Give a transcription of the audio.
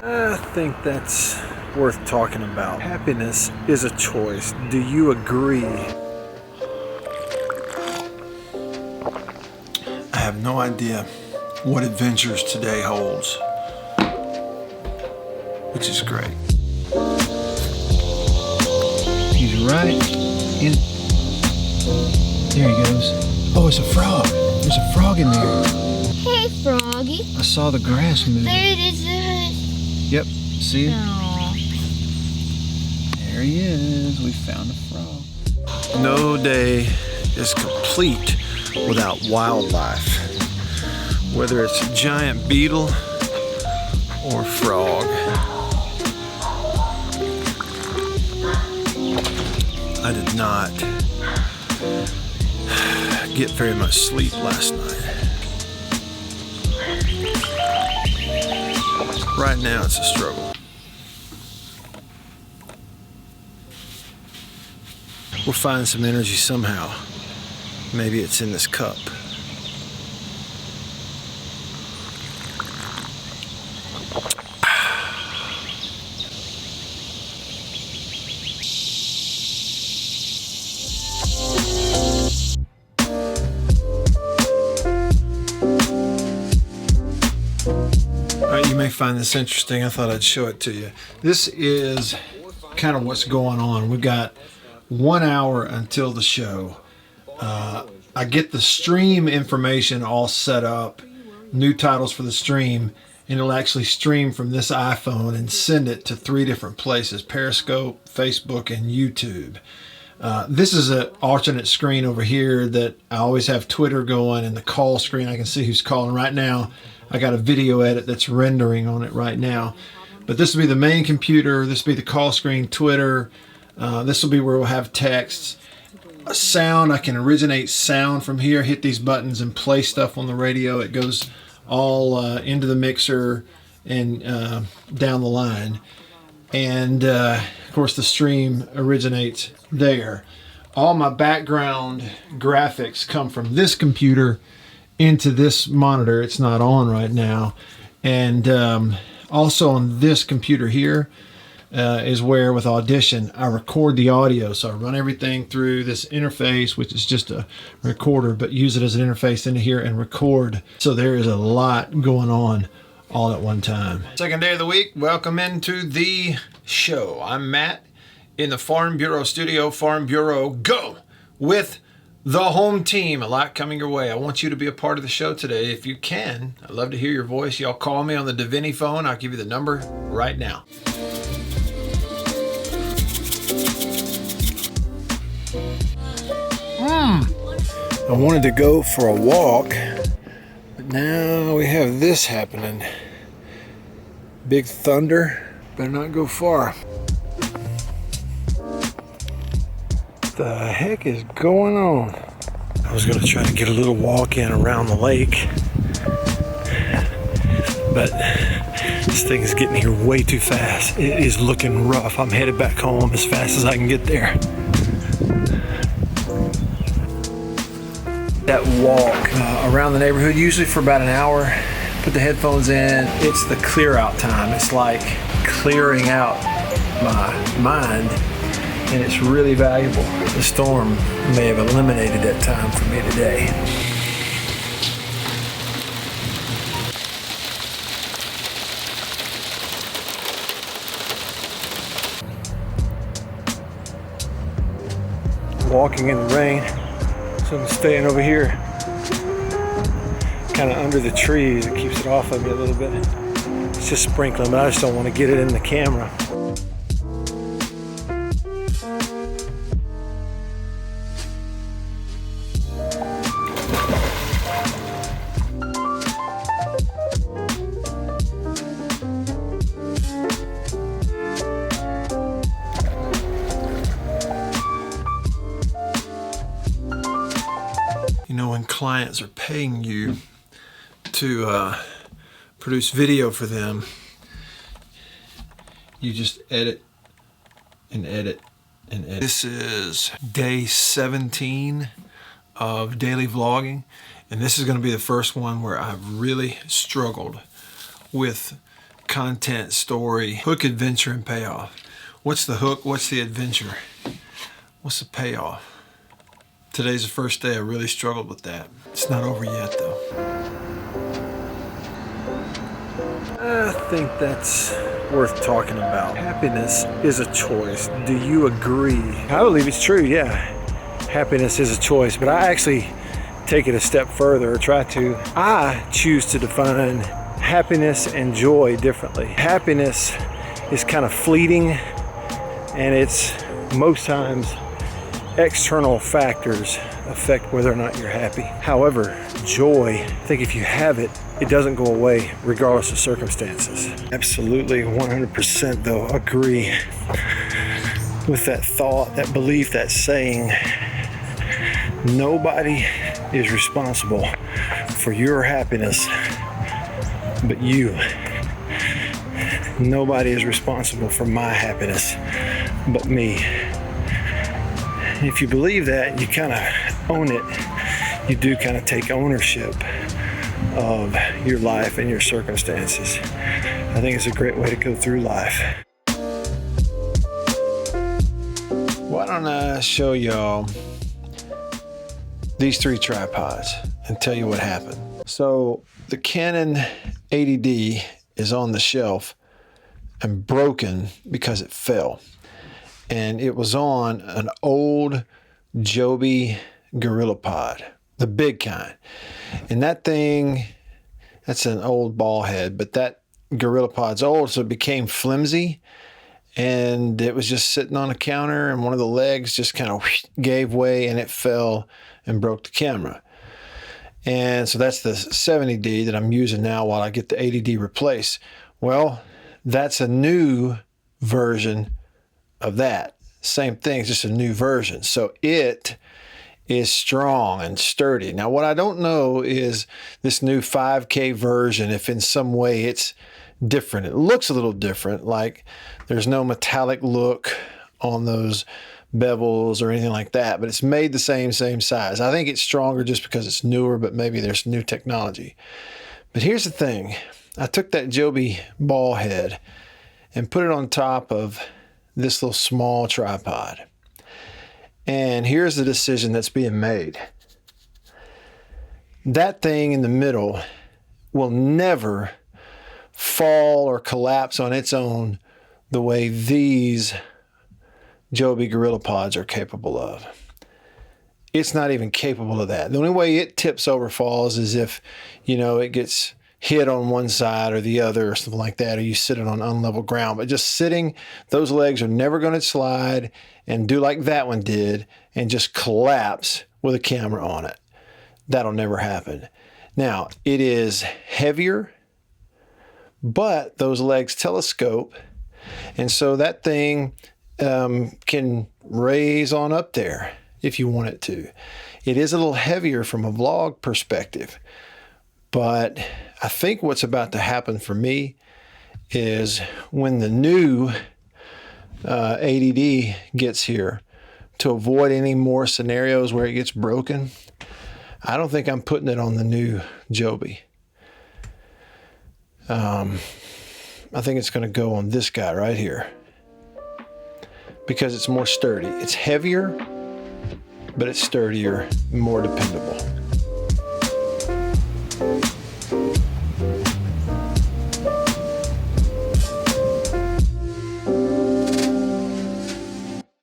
I think that's worth talking about. Happiness is a choice. Do you agree? I have no idea what adventures today holds, which is great. He's right in. There he goes. Oh, it's a frog. There's a frog in there. Hey, Froggy. I saw the grass move. There it is. Yep. See it? Aww. There he is. We found a frog. No day is complete without wildlife. Whether it's a giant beetle or frog. I did not get very much sleep last night. Right now it's a struggle. We'll find some energy somehow. Maybe it's in this cup. You may find this interesting. I thought I'd show it to you. This is kind of what's going on. We've got 1 hour until the show. I get the stream information all set up, new titles for the stream, and it'll actually stream from this iPhone and send it to 3 different places: Periscope, Facebook, and YouTube. This is an alternate screen over here that I always have Twitter going, and the call screen, I can see who's calling right now. I got a video edit that's rendering on it right now. But this will be the main computer. This will be the call screen, Twitter. This will be where we'll have texts. Sound, I can originate sound from here, hit these buttons and play stuff on the radio. It goes all into the mixer and down the line. And of course the stream originates there. All my background graphics come from this computer into this monitor. It's not on right now. And also on this computer here is where, with Audition, I record the audio. So I run everything through this interface, which is just a recorder, but use it as an interface into here and record. So there is a lot going on all at one time. Second day of the week. Welcome into the show. I'm Matt in the Farm Bureau studio. Farm Bureau, go with the home team. A lot coming your way. I want you to be a part of the show today if you can. I'd love to hear your voice. Y'all call me on the Davini phone. I'll give you the number right now. I wanted to go for a walk, but now we have this happening. Big thunder. Better not go far. What the heck is going on? I was going to try to get a little walk in around the lake, but this thing is getting here way too fast. It is looking rough. I'm headed back home as fast as I can get there. That walk around the neighborhood, usually for about an hour. Put the headphones in. It's the clear out time. It's like clearing out my mind, and it's really valuable. The storm may have eliminated that time for me today. Walking in the rain, so I'm staying over here, kind of under the trees. It keeps it off of me a little bit. It's just sprinkling, but I just don't want to get it in the camera. You know, when clients are paying you to produce video for them, you just edit and edit and edit. This is day 17 of daily vlogging, and this is going to be the first one where I've really struggled with content, story, hook, adventure, and payoff. What's the hook? What's the adventure? What's the payoff? Today's the first day I really struggled with that. It's not over yet, though. I think that's worth talking about. Happiness is a choice. Do you agree? I believe it's true, yeah. Happiness is a choice, but I actually take it a step further, or try to. I choose to define happiness and joy differently. Happiness is kind of fleeting, and it's most times external factors affect whether or not you're happy. However, joy, I think if you have it, it doesn't go away regardless of circumstances. Absolutely, 100% though, agree with that thought, that belief, that saying. Nobody is responsible for your happiness but you. Nobody is responsible for my happiness but me. If you believe that, you kind of own it. You do kind of take ownership of your life and your circumstances. I think it's a great way to go through life. Why don't I show y'all these 3 tripods and tell you what happened. So the Canon 80D is on the shelf and broken because it fell. And it was on an old Joby GorillaPod, the big kind. And that thing, that's an old ball head, but that GorillaPod's old, so it became flimsy. And it was just sitting on a counter, and one of the legs just kind of gave way, and it fell and broke the camera. And so that's the 70D that I'm using now while I get the 80D replaced. Well, that's a new version of that. Same thing, it's just a new version. So it is strong and sturdy. Now, what I don't know is this new 5K version, if in some way it's different. It looks a little different, like there's no metallic look on those bevels or anything like that, but it's made the same size. I think it's stronger just because it's newer, but maybe there's new technology. But here's the thing. I took that Joby ball head and put it on top of this little small tripod. And here's the decision that's being made. That thing in the middle will never fall or collapse on its own the way these Joby GorillaPods are capable of. It's not even capable of that. The only way it tips over, falls, is if, it gets hit on one side or the other or something like that, or you sit it on unlevel ground. But just sitting, those legs are never going to slide and do like that one did and just collapse with a camera on it. That'll never happen. Now, it is heavier, but those legs telescope, and so that thing can raise on up there if you want it to. It is a little heavier from a vlog perspective, but I think what's about to happen for me is when the new 80D gets here, to avoid any more scenarios where it gets broken, I don't think I'm putting it on the new Joby. I think it's going to go on this guy right here because it's more sturdy. It's heavier, but it's sturdier, more dependable.